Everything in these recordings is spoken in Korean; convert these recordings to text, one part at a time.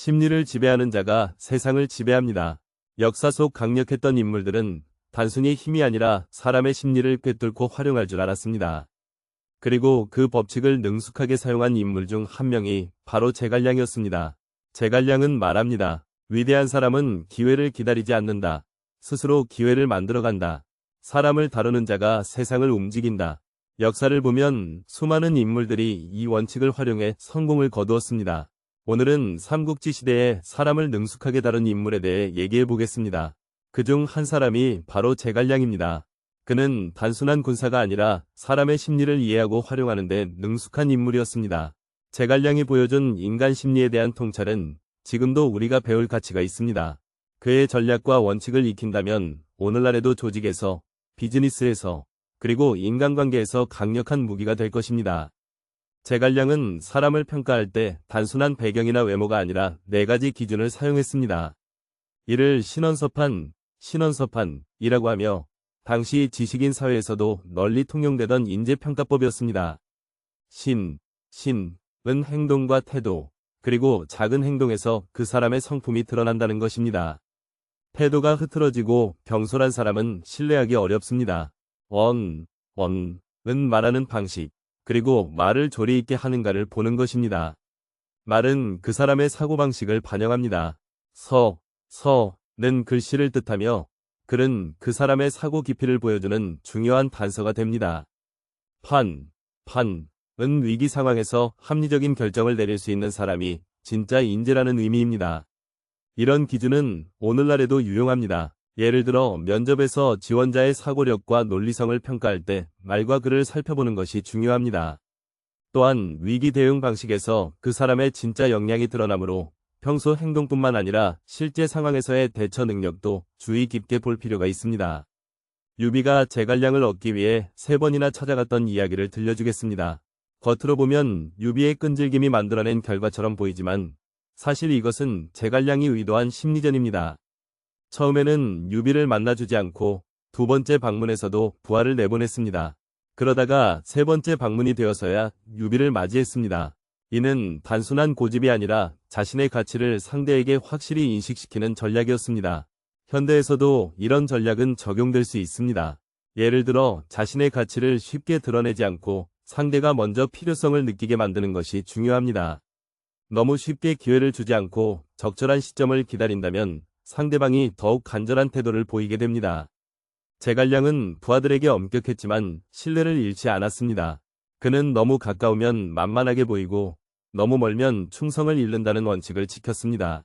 심리를 지배하는 자가 세상을 지배합니다. 역사 속 강력했던 인물들은 단순히 힘이 아니라 사람의 심리를 꿰뚫고 활용할 줄 알았습니다. 그리고 그 법칙을 능숙하게 사용한 인물 중 한 명이 바로 제갈량이었습니다. 제갈량은 말합니다. 위대한 사람은 기회를 기다리지 않는다. 스스로 기회를 만들어간다. 사람을 다루는 자가 세상을 움직인다. 역사를 보면 수많은 인물들이 이 원칙을 활용해 성공을 거두었습니다. 오늘은 삼국지 시대에 사람을 능숙하게 다룬 인물에 대해 얘기해 보겠습니다. 그중 한 사람이 바로 제갈량입니다. 그는 단순한 군사가 아니라 사람의 심리를 이해하고 활용하는 데 능숙한 인물이었습니다. 제갈량이 보여준 인간 심리에 대한 통찰은 지금도 우리가 배울 가치가 있습니다. 그의 전략과 원칙을 익힌다면 오늘날에도 조직에서, 비즈니스에서, 그리고 인간관계에서 강력한 무기가 될 것입니다. 제갈량은 사람을 평가할 때 단순한 배경이나 외모가 아니라 4가지 기준을 사용했습니다. 이를 신원서판이라고 하며 당시 지식인 사회에서도 널리 통용되던 인재평가법이었습니다. 신은 행동과 태도, 그리고 작은 행동에서 그 사람의 성품이 드러난다는 것입니다. 태도가 흐트러지고 경솔한 사람은 신뢰하기 어렵습니다. 원은 말하는 방식, 그리고 말을 조리 있게 하는가를 보는 것입니다. 말은 그 사람의 사고방식을 반영합니다. 서는 글씨를 뜻하며 글은 그 사람의 사고 깊이를 보여주는 중요한 단서가 됩니다. 판은 위기 상황에서 합리적인 결정을 내릴 수 있는 사람이 진짜 인재라는 의미입니다. 이런 기준은 오늘날에도 유용합니다. 예를 들어 면접에서 지원자의 사고력과 논리성을 평가할 때 말과 글을 살펴보는 것이 중요합니다. 또한 위기 대응 방식에서 그 사람의 진짜 역량이 드러나므로 평소 행동뿐만 아니라 실제 상황에서의 대처 능력도 주의 깊게 볼 필요가 있습니다. 유비가 제갈량을 얻기 위해 3번이나 찾아갔던 이야기를 들려주겠습니다. 겉으로 보면 유비의 끈질김이 만들어낸 결과처럼 보이지만 사실 이것은 제갈량이 의도한 심리전입니다. 처음에는 유비를 만나주지 않고 2번째 방문에서도 부하를 내보냈습니다. 그러다가 3번째 방문이 되어서야 유비를 맞이했습니다. 이는 단순한 고집이 아니라 자신의 가치를 상대에게 확실히 인식시키는 전략이었습니다. 현대에서도 이런 전략은 적용될 수 있습니다. 예를 들어 자신의 가치를 쉽게 드러내지 않고 상대가 먼저 필요성을 느끼게 만드는 것이 중요합니다. 너무 쉽게 기회를 주지 않고 적절한 시점을 기다린다면 상대방이 더욱 간절한 태도를 보이게 됩니다. 제갈량은 부하들에게 엄격했지만 신뢰를 잃지 않았습니다. 그는 너무 가까우면 만만하게 보이고 너무 멀면 충성을 잃는다는 원칙을 지켰습니다.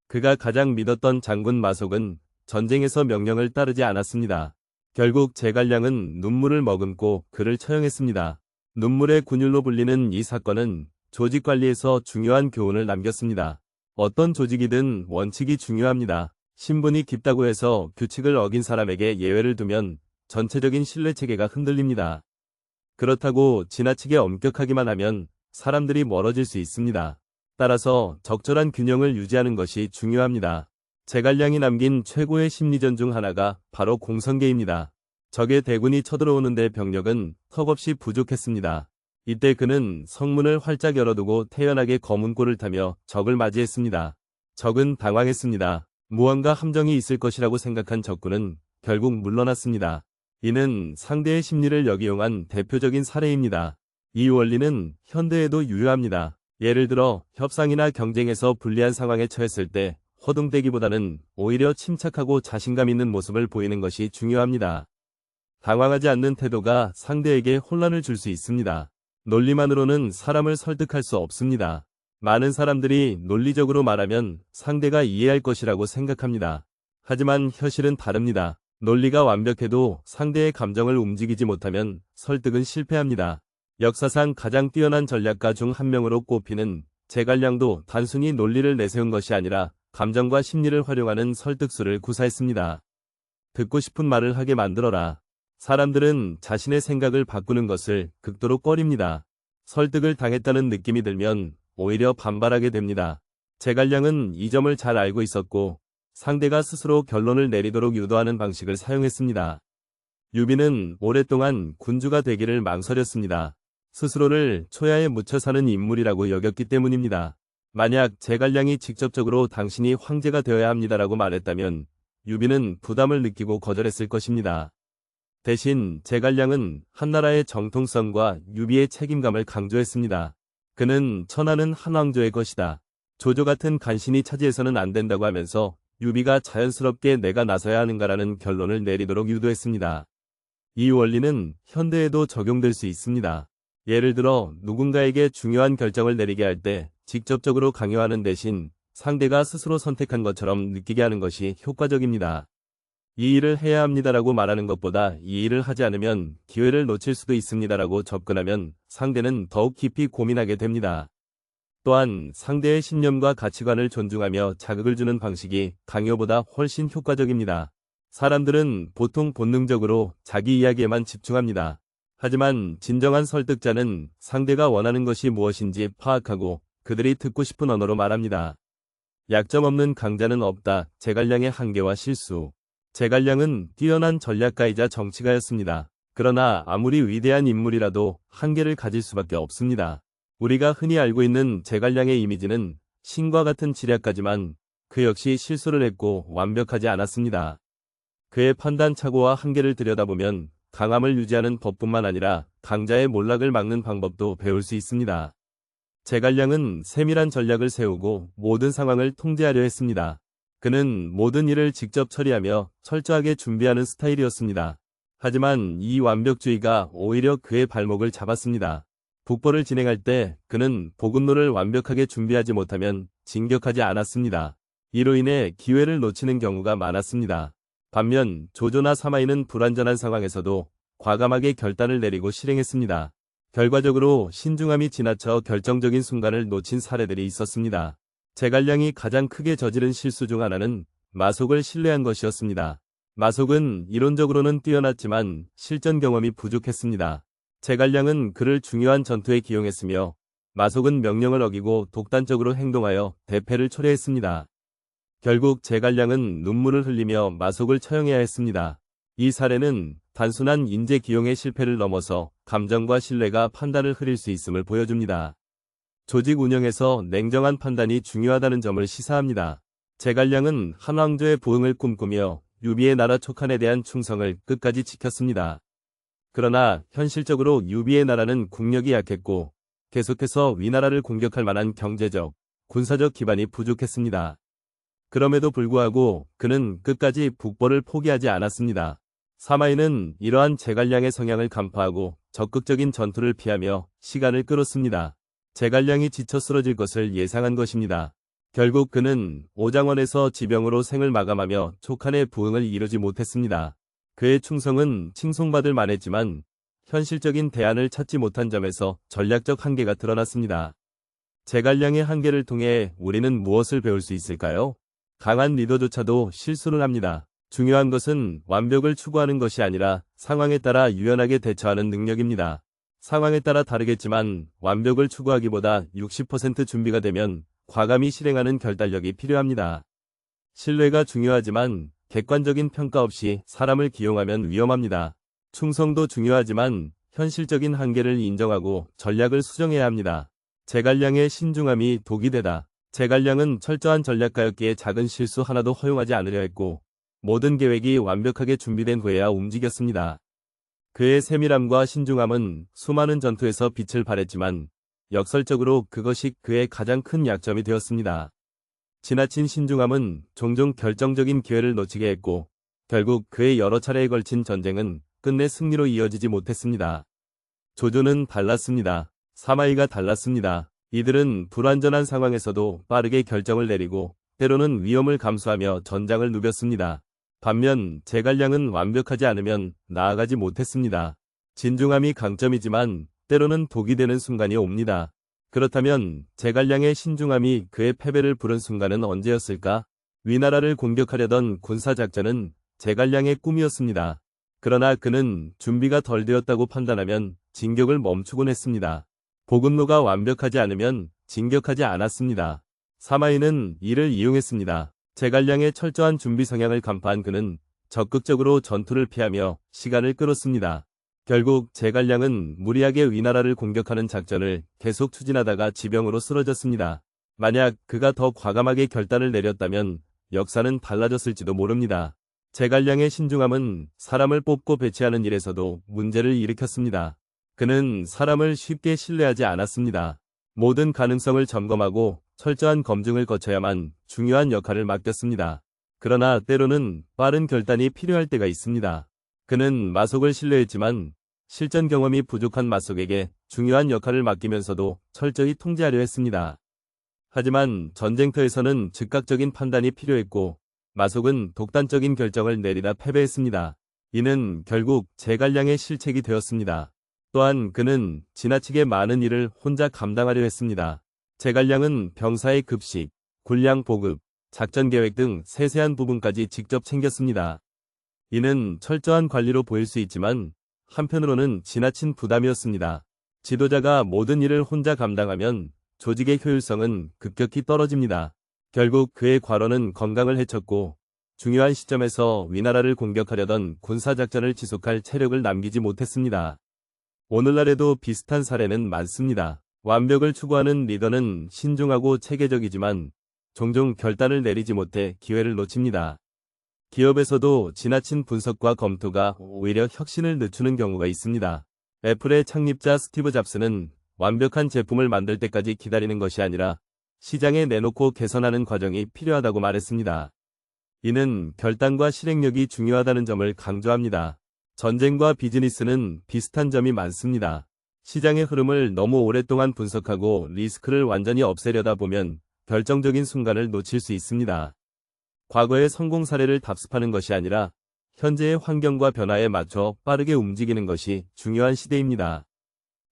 그가 가장 믿었던 장군 마속은 전쟁에서 명령을 따르지 않았습니다. 결국 제갈량은 눈물을 머금고 그를 처형했습니다. 눈물의 군율로 불리는 이 사건은 조직 관리에서 중요한 교훈을 남겼습니다. 어떤 조직이든 원칙이 중요합니다. 신분이 깊다고 해서 규칙을 어긴 사람에게 예외를 두면 전체적인 신뢰체계가 흔들립니다. 그렇다고 지나치게 엄격하기만 하면 사람들이 멀어질 수 있습니다. 따라서 적절한 균형을 유지하는 것이 중요합니다. 제갈량이 남긴 최고의 심리전 중 하나가 바로 공성계입니다. 적의 대군이 쳐들어오는데 병력은 턱없이 부족했습니다. 이때 그는 성문을 활짝 열어두고 태연하게 검은꼴을 타며 적을 맞이했습니다. 적은 당황했습니다. 무언가 함정이 있을 것이라고 생각한 적군은 결국 물러났습니다. 이는 상대의 심리를 역이용한 대표적인 사례입니다. 이 원리는 현대에도 유효합니다. 예를 들어 협상이나 경쟁에서 불리한 상황에 처했을 때 허둥대기보다는 오히려 침착하고 자신감 있는 모습을 보이는 것이 중요합니다. 당황하지 않는 태도가 상대에게 혼란을 줄 수 있습니다. 논리만으로는 사람을 설득할 수 없습니다. 많은 사람들이 논리적으로 말하면 상대가 이해할 것이라고 생각합니다. 하지만 현실은 다릅니다. 논리가 완벽해도 상대의 감정을 움직이지 못하면 설득은 실패합니다. 역사상 가장 뛰어난 전략가 중 한 명으로 꼽히는 제갈량도 단순히 논리를 내세운 것이 아니라 감정과 심리를 활용하는 설득수를 구사했습니다. 듣고 싶은 말을 하게 만들어라. 사람들은 자신의 생각을 바꾸는 것을 극도로 꺼립니다. 설득을 당했다는 느낌이 들면 오히려 반발하게 됩니다. 제갈량은 이 점을 잘 알고 있었고 상대가 스스로 결론을 내리도록 유도하는 방식을 사용했습니다. 유비는 오랫동안 군주가 되기를 망설였습니다. 스스로를 초야에 묻혀 사는 인물이라고 여겼기 때문입니다. 만약 제갈량이 직접적으로 당신이 황제가 되어야 합니다라고 말했다면 유비는 부담을 느끼고 거절했을 것입니다. 대신 제갈량은 한나라의 정통성과 유비의 책임감을 강조했습니다. 그는 천하는 한 왕조의 것이다. 조조 같은 간신히 차지해서는 안 된다고 하면서 유비가 자연스럽게 내가 나서야 하는가라는 결론을 내리도록 유도했습니다. 이 원리는 현대에도 적용될 수 있습니다. 예를 들어 누군가에게 중요한 결정을 내리게 할 때 직접적으로 강요하는 대신 상대가 스스로 선택한 것처럼 느끼게 하는 것이 효과적입니다. 이 일을 해야 합니다라고 말하는 것보다 이 일을 하지 않으면 기회를 놓칠 수도 있습니다라고 접근하면 상대는 더욱 깊이 고민하게 됩니다. 또한 상대의 신념과 가치관을 존중하며 자극을 주는 방식이 강요보다 훨씬 효과적입니다. 사람들은 보통 본능적으로 자기 이야기에만 집중합니다. 하지만 진정한 설득자는 상대가 원하는 것이 무엇인지 파악하고 그들이 듣고 싶은 언어로 말합니다. 약점 없는 강자는 없다. 제갈량의 한계와 실수. 제갈량은 뛰어난 전략가이자 정치가였습니다. 그러나 아무리 위대한 인물이라도 한계를 가질 수밖에 없습니다. 우리가 흔히 알고 있는 제갈량의 이미지는 신과 같은 지략가지만 그 역시 실수를 했고 완벽하지 않았습니다. 그의 판단 착오와 한계를 들여다보면 강함을 유지하는 법뿐만 아니라 강자의 몰락을 막는 방법도 배울 수 있습니다. 제갈량은 세밀한 전략을 세우고 모든 상황을 통제하려 했습니다. 그는 모든 일을 직접 처리하며 철저하게 준비하는 스타일이었습니다. 하지만 이 완벽주의가 오히려 그의 발목을 잡았습니다. 북벌을 진행할 때 그는 보급로를 완벽하게 준비하지 못하면 진격하지 않았습니다. 이로 인해 기회를 놓치는 경우가 많았습니다. 반면 조조나 사마이는 불완전한 상황에서도 과감하게 결단을 내리고 실행했습니다. 결과적으로 신중함이 지나쳐 결정적인 순간을 놓친 사례들이 있었습니다. 제갈량이 가장 크게 저지른 실수 중 하나는 마속을 신뢰한 것이었습니다. 마속은 이론적으로는 뛰어났지만 실전 경험이 부족했습니다. 제갈량은 그를 중요한 전투에 기용했으며 마속은 명령을 어기고 독단적으로 행동하여 대패를 초래했습니다. 결국 제갈량은 눈물을 흘리며 마속을 처형해야 했습니다. 이 사례는 단순한 인재 기용의 실패를 넘어서 감정과 신뢰가 판단을 흐릴 수 있음을 보여줍니다. 조직 운영에서 냉정한 판단이 중요하다는 점을 시사합니다. 제갈량은 한 왕조의 부흥을 꿈꾸며 유비의 나라 촉한에 대한 충성을 끝까지 지켰습니다. 그러나 현실적으로 유비의 나라는 국력이 약했고 계속해서 위나라를 공격할 만한 경제적, 군사적 기반이 부족했습니다. 그럼에도 불구하고 그는 끝까지 북벌을 포기하지 않았습니다. 사마이는 이러한 제갈량의 성향을 간파하고 적극적인 전투를 피하며 시간을 끌었습니다. 제갈량이 지쳐 쓰러질 것을 예상한 것입니다. 결국 그는 오장원에서 지병으로 생을 마감하며 촉한의 부흥을 이루지 못했습니다. 그의 충성은 칭송받을 만했지만 현실적인 대안을 찾지 못한 점에서 전략적 한계가 드러났습니다. 제갈량의 한계를 통해 우리는 무엇을 배울 수 있을까요? 강한 리더조차도 실수를 합니다. 중요한 것은 완벽을 추구하는 것이 아니라 상황에 따라 유연하게 대처하는 능력입니다. 상황에 따라 다르겠지만 완벽을 추구하기보다 60% 준비가 되면 과감히 실행하는 결단력이 필요합니다. 신뢰가 중요하지만 객관적인 평가 없이 사람을 기용하면 위험합니다. 충성도 중요하지만 현실적인 한계를 인정하고 전략을 수정해야 합니다. 제갈량의 신중함이 독이 되다. 제갈량은 철저한 전략가였기에 작은 실수 하나도 허용하지 않으려 했고 모든 계획이 완벽하게 준비된 후에야 움직였습니다. 그의 세밀함과 신중함은 수많은 전투에서 빛을 발했지만 역설적으로 그것이 그의 가장 큰 약점이 되었습니다. 지나친 신중함은 종종 결정적인 기회를 놓치게 했고 결국 그의 여러 차례에 걸친 전쟁은 끝내 승리로 이어지지 못했습니다. 조조는 달랐습니다. 사마이가 달랐습니다. 이들은 불완전한 상황에서도 빠르게 결정을 내리고 때로는 위험을 감수하며 전장을 누볐습니다. 반면 제갈량은 완벽하지 않으면 나아가지 못했습니다. 진중함이 강점이지만 때로는 독이 되는 순간이 옵니다. 그렇다면 제갈량의 신중함이 그의 패배를 부른 순간은 언제였을까? 위나라를 공격하려던 군사작전은 제갈량의 꿈이었습니다. 그러나 그는 준비가 덜 되었다고 판단하면 진격을 멈추곤 했습니다. 보급로가 완벽하지 않으면 진격하지 않았습니다. 사마이는 이를 이용했습니다. 제갈량의 철저한 준비 성향을 간파한 그는 적극적으로 전투를 피하며 시간을 끌었습니다. 결국 제갈량은 무리하게 위나라를 공격하는 작전을 계속 추진하다가 지병으로 쓰러졌습니다. 만약 그가 더 과감하게 결단을 내렸다면 역사는 달라졌을지도 모릅니다. 제갈량의 신중함은 사람을 뽑고 배치하는 일에서도 문제를 일으켰습니다. 그는 사람을 쉽게 신뢰하지 않았습니다. 모든 가능성을 점검하고 철저한 검증을 거쳐야만 중요한 역할을 맡겼습니다. 그러나 때로는 빠른 결단이 필요할 때가 있습니다. 그는 마속을 신뢰했지만 실전 경험이 부족한 마속에게 중요한 역할을 맡기면서도 철저히 통제하려 했습니다. 하지만 전쟁터에서는 즉각적인 판단이 필요했고 마속은 독단적인 결정을 내리다 패배했습니다. 이는 결국 제갈량의 실책이 되었습니다. 또한 그는 지나치게 많은 일을 혼자 감당하려 했습니다. 제갈량은 병사의 급식, 군량 보급, 작전 계획 등 세세한 부분까지 직접 챙겼습니다. 이는 철저한 관리로 보일 수 있지만 한편으로는 지나친 부담이었습니다. 지도자가 모든 일을 혼자 감당하면 조직의 효율성은 급격히 떨어집니다. 결국 그의 과로는 건강을 해쳤고 중요한 시점에서 위나라를 공격하려던 군사작전을 지속할 체력을 남기지 못했습니다. 오늘날에도 비슷한 사례는 많습니다. 완벽을 추구하는 리더는 신중하고 체계적이지만 종종 결단을 내리지 못해 기회를 놓칩니다. 기업에서도 지나친 분석과 검토가 오히려 혁신을 늦추는 경우가 있습니다. 애플의 창립자 스티브 잡스는 완벽한 제품을 만들 때까지 기다리는 것이 아니라 시장에 내놓고 개선하는 과정이 필요하다고 말했습니다. 이는 결단과 실행력이 중요하다는 점을 강조합니다. 전쟁과 비즈니스는 비슷한 점이 많습니다. 시장의 흐름을 너무 오랫동안 분석하고 리스크를 완전히 없애려다 보면 결정적인 순간을 놓칠 수 있습니다. 과거의 성공 사례를 답습하는 것이 아니라 현재의 환경과 변화에 맞춰 빠르게 움직이는 것이 중요한 시대입니다.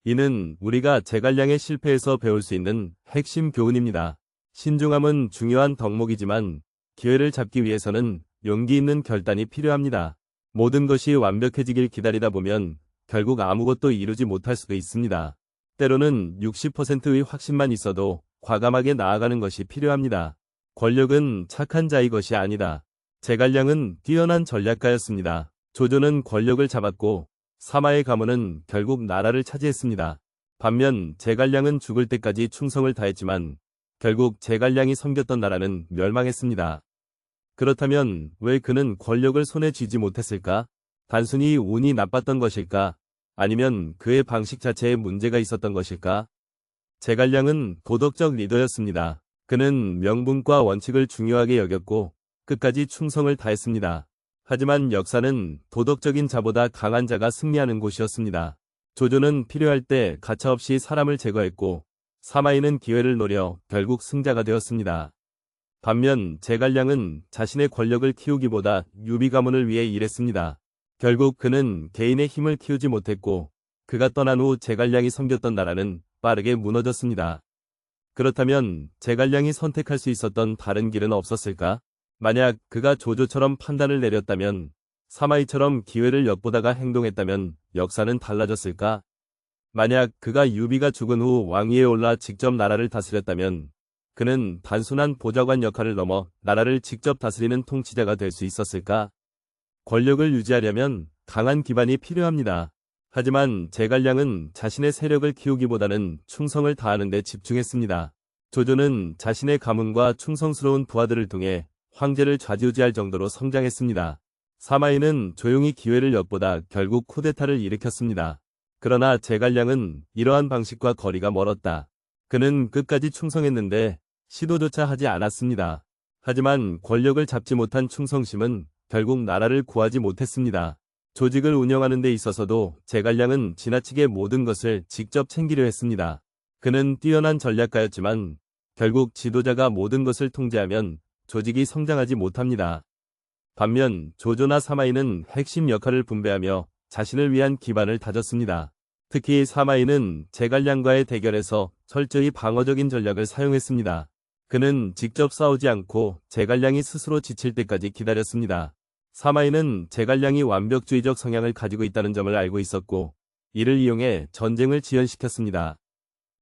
이는 우리가 제갈량의 실패에서 배울 수 있는 핵심 교훈입니다. 신중함은 중요한 덕목이지만 기회를 잡기 위해서는 용기 있는 결단이 필요합니다. 모든 것이 완벽해지길 기다리다 보면 결국 아무것도 이루지 못할 수도 있습니다. 때로는 60%의 확신만 있어도 과감하게 나아가는 것이 필요합니다. 권력은 착한 자의 것이 아니다. 제갈량은 뛰어난 전략가였습니다. 조조는 권력을 잡았고 사마의 가문은 결국 나라를 차지했습니다. 반면 제갈량은 죽을 때까지 충성을 다했지만 결국 제갈량이 섬겼던 나라는 멸망했습니다. 그렇다면 왜 그는 권력을 손에 쥐지 못했을까? 단순히 운이 나빴던 것일까? 아니면 그의 방식 자체에 문제가 있었던 것일까? 제갈량은 도덕적 리더였습니다. 그는 명분과 원칙을 중요하게 여겼고 끝까지 충성을 다했습니다. 하지만 역사는 도덕적인 자보다 강한 자가 승리하는 곳이었습니다. 조조는 필요할 때 가차없이 사람을 제거했고 사마이는 기회를 노려 결국 승자가 되었습니다. 반면 제갈량은 자신의 권력을 키우기보다 유비 가문을 위해 일했습니다. 결국 그는 개인의 힘을 키우지 못했고 그가 떠난 후 제갈량이 섬겼던 나라는 빠르게 무너졌습니다. 그렇다면 제갈량이 선택할 수 있었던 다른 길은 없었을까? 만약 그가 조조처럼 판단을 내렸다면, 사마이처럼 기회를 엿보다가 행동했다면 역사는 달라졌을까? 만약 그가 유비가 죽은 후 왕위에 올라 직접 나라를 다스렸다면 그는 단순한 보좌관 역할을 넘어 나라를 직접 다스리는 통치자가 될 수 있었을까? 권력을 유지하려면 강한 기반이 필요합니다. 하지만 제갈량은 자신의 세력을 키우기보다는 충성을 다하는 데 집중했습니다. 조조는 자신의 가문과 충성스러운 부하들을 통해 황제를 좌지우지할 정도로 성장했습니다. 사마이는 조용히 기회를 엿보다 결국 쿠데타를 일으켰습니다. 그러나 제갈량은 이러한 방식과 거리가 멀었다. 그는 끝까지 충성했는데 시도조차 하지 않았습니다. 하지만 권력을 잡지 못한 충성심은 결국 나라를 구하지 못했습니다. 조직을 운영하는 데 있어서도 제갈량은 지나치게 모든 것을 직접 챙기려 했습니다. 그는 뛰어난 전략가였지만 결국 지도자가 모든 것을 통제하면 조직이 성장하지 못합니다. 반면 조조나 사마이는 핵심 역할을 분배하며 자신을 위한 기반을 다졌습니다. 특히 사마이는 제갈량과의 대결에서 철저히 방어적인 전략을 사용했습니다. 그는 직접 싸우지 않고 제갈량이 스스로 지칠 때까지 기다렸습니다. 사마이는 제갈량이 완벽주의적 성향을 가지고 있다는 점을 알고 있었고 이를 이용해 전쟁을 지연시켰습니다.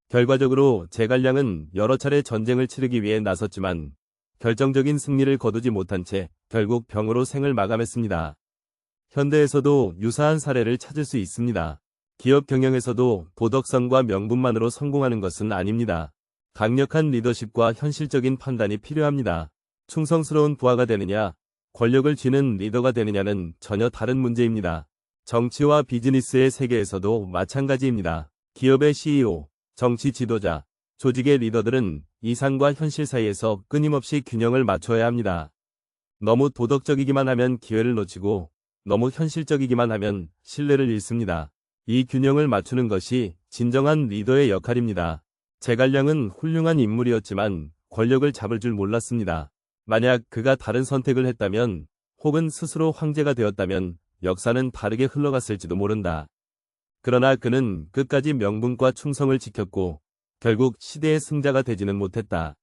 결과적으로 제갈량은 여러 차례 전쟁을 치르기 위해 나섰지만 결정적인 승리를 거두지 못한 채 결국 병으로 생을 마감했습니다. 현대에서도 유사한 사례를 찾을 수 있습니다. 기업 경영에서도 도덕성과 명분만으로 성공하는 것은 아닙니다. 강력한 리더십과 현실적인 판단이 필요합니다. 충성스러운 부하가 되느냐, 권력을 쥐는 리더가 되느냐는 전혀 다른 문제입니다. 정치와 비즈니스의 세계에서도 마찬가지입니다. 기업의 CEO, 정치 지도자, 조직의 리더들은 이상과 현실 사이에서 끊임없이 균형을 맞춰야 합니다. 너무 도덕적이기만 하면 기회를 놓치고 너무 현실적이기만 하면 신뢰를 잃습니다. 이 균형을 맞추는 것이 진정한 리더의 역할입니다. 제갈량은 훌륭한 인물이었지만 권력을 잡을 줄 몰랐습니다. 만약 그가 다른 선택을 했다면 혹은 스스로 황제가 되었다면 역사는 다르게 흘러갔을지도 모른다. 그러나 그는 끝까지 명분과 충성을 지켰고 결국 시대의 승자가 되지는 못했다.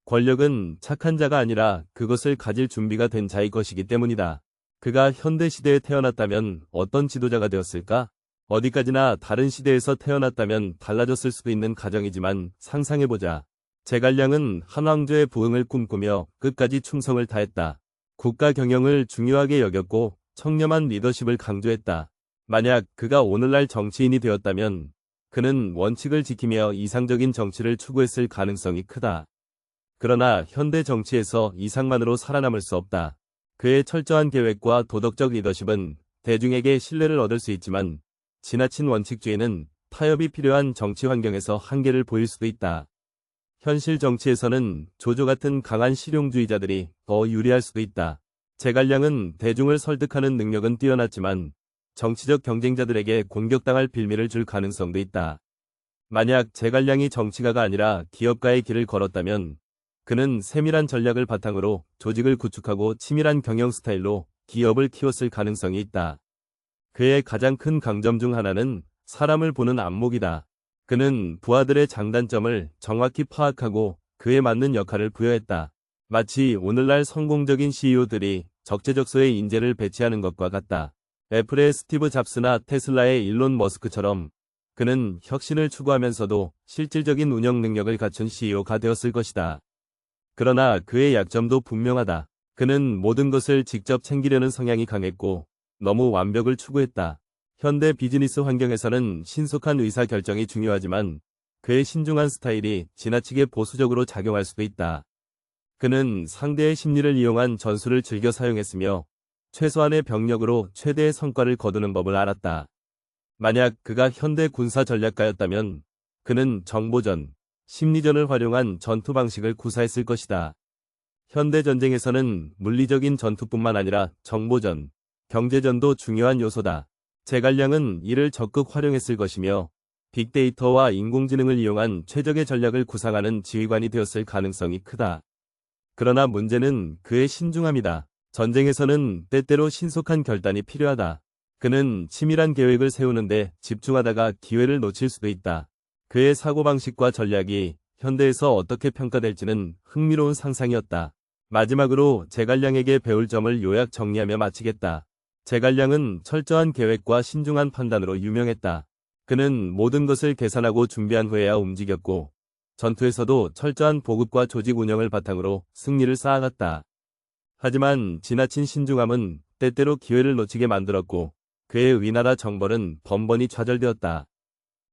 권력은 착한 자가 아니라 그것을 가질 준비가 된 자의 것이기 때문이다. 그가 현대 시대에 태어났다면 어떤 지도자가 되었을까? 어디까지나 다른 시대에서 태어났다면 달라졌을 수도 있는 가정이지만 상상해보자. 제갈량은 한 왕조의 부흥을 꿈꾸며 끝까지 충성을 다했다. 국가 경영을 중요하게 여겼고 청렴한 리더십을 강조했다. 만약 그가 오늘날 정치인이 되었다면 그는 원칙을 지키며 이상적인 정치를 추구했을 가능성이 크다. 그러나 현대 정치에서 이상만으로 살아남을 수 없다. 그의 철저한 계획과 도덕적 리더십은 대중에게 신뢰를 얻을 수 있지만 지나친 원칙주의는 타협이 필요한 정치 환경에서 한계를 보일 수도 있다. 현실 정치에서는 조조 같은 강한 실용주의자들이 더 유리할 수도 있다. 제갈량은 대중을 설득하는 능력은 뛰어났지만 정치적 경쟁자들에게 공격당할 빌미를 줄 가능성도 있다. 만약 제갈량이 정치가가 아니라 기업가의 길을 걸었다면 그는 세밀한 전략을 바탕으로 조직을 구축하고 치밀한 경영 스타일로 기업을 키웠을 가능성이 있다. 그의 가장 큰 강점 중 하나는 사람을 보는 안목이다. 그는 부하들의 장단점을 정확히 파악하고 그에 맞는 역할을 부여했다. 마치 오늘날 성공적인 CEO들이 적재적소에 인재를 배치하는 것과 같다. 애플의 스티브 잡스나 테슬라의 일론 머스크처럼 그는 혁신을 추구하면서도 실질적인 운영 능력을 갖춘 CEO가 되었을 것이다. 그러나 그의 약점도 분명하다. 그는 모든 것을 직접 챙기려는 성향이 강했고 너무 완벽을 추구했다. 현대 비즈니스 환경에서는 신속한 의사결정이 중요하지만 그의 신중한 스타일이 지나치게 보수적으로 작용할 수도 있다. 그는 상대의 심리를 이용한 전술을 즐겨 사용했으며 최소한의 병력으로 최대의 성과를 거두는 법을 알았다. 만약 그가 현대 군사 전략가였다면 그는 정보전, 심리전을 활용한 전투 방식을 구사했을 것이다. 현대 전쟁에서는 물리적인 전투뿐만 아니라 정보전, 경제전도 중요한 요소다. 제갈량은 이를 적극 활용했을 것이며 빅데이터와 인공지능을 이용한 최적의 전략을 구상하는 지휘관이 되었을 가능성이 크다. 그러나 문제는 그의 신중함이다. 전쟁에서는 때때로 신속한 결단이 필요하다. 그는 치밀한 계획을 세우는데 집중하다가 기회를 놓칠 수도 있다. 그의 사고방식과 전략이 현대에서 어떻게 평가될지는 흥미로운 상상이었다. 마지막으로 제갈량에게 배울 점을 요약 정리하며 마치겠다. 제갈량은 철저한 계획과 신중한 판단으로 유명했다. 그는 모든 것을 계산하고 준비한 후에야 움직였고 전투에서도 철저한 보급과 조직 운영을 바탕으로 승리를 쌓아갔다. 하지만 지나친 신중함은 때때로 기회를 놓치게 만들었고 그의 위나라 정벌은 번번이 좌절되었다.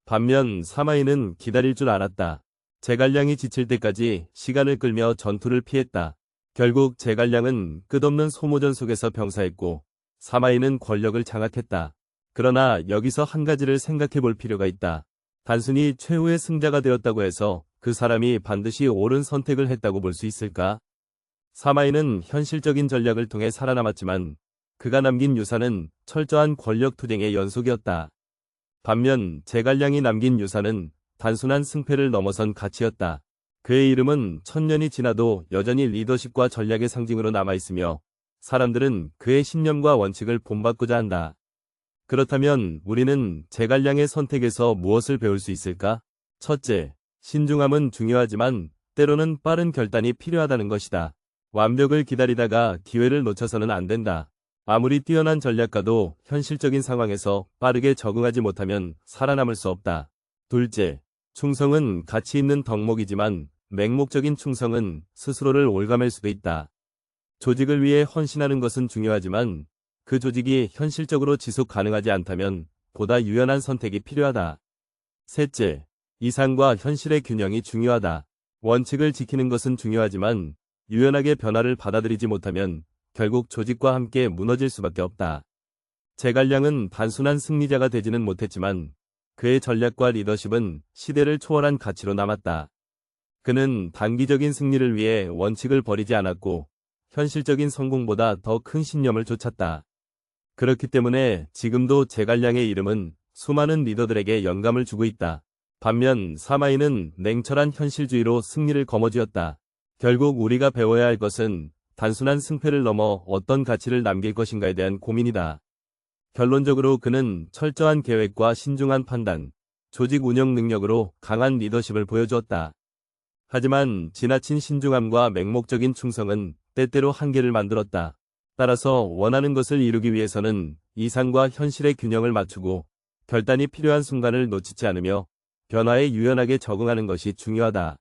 반면 사마이는 기다릴 줄 알았다. 제갈량이 지칠 때까지 시간을 끌며 전투를 피했다. 결국 제갈량은 끝없는 소모전 속에서 병사했고 사마이는 권력을 장악했다. 그러나 여기서 한 가지를 생각해 볼 필요가 있다. 단순히 최후의 승자가 되었다고 해서 그 사람이 반드시 옳은 선택을 했다고 볼 수 있을까? 사마이는 현실적인 전략을 통해 살아남았지만 그가 남긴 유산은 철저한 권력 투쟁의 연속이었다. 반면 제갈량이 남긴 유산은 단순한 승패를 넘어선 가치였다. 그의 이름은 천년이 지나도 여전히 리더십과 전략의 상징으로 남아있으며 사람들은 그의 신념과 원칙을 본받고자 한다. 그렇다면 우리는 제갈량의 선택에서 무엇을 배울 수 있을까? 첫째, 신중함은 중요하지만 때로는 빠른 결단이 필요하다는 것이다. 완벽을 기다리다가 기회를 놓쳐서는 안 된다. 아무리 뛰어난 전략가도 현실적인 상황에서 빠르게 적응하지 못하면 살아남을 수 없다. 둘째, 충성은 가치 있는 덕목이지만 맹목적인 충성은 스스로를 올가맬 수도 있다. 조직을 위해 헌신하는 것은 중요하지만 그 조직이 현실적으로 지속 가능하지 않다면 보다 유연한 선택이 필요하다. 셋째, 이상과 현실의 균형이 중요하다. 원칙을 지키는 것은 중요하지만 유연하게 변화를 받아들이지 못하면 결국 조직과 함께 무너질 수밖에 없다. 제갈량은 단순한 승리자가 되지는 못했지만 그의 전략과 리더십은 시대를 초월한 가치로 남았다. 그는 단기적인 승리를 위해 원칙을 버리지 않았고 현실적인 성공보다 더 큰 신념을 쫓았다. 그렇기 때문에 지금도 제갈량의 이름은 수많은 리더들에게 영감을 주고 있다. 반면 사마이는 냉철한 현실주의로 승리를 거머쥐었다. 결국 우리가 배워야 할 것은 단순한 승패를 넘어 어떤 가치를 남길 것인가에 대한 고민이다. 결론적으로 그는 철저한 계획과 신중한 판단, 조직 운영 능력으로 강한 리더십을 보여주었다. 하지만 지나친 신중함과 맹목적인 충성은 때때로 한계를 만들었다. 따라서 원하는 것을 이루기 위해서는 이상과 현실의 균형을 맞추고 결단이 필요한 순간을 놓치지 않으며 변화에 유연하게 적응하는 것이 중요하다.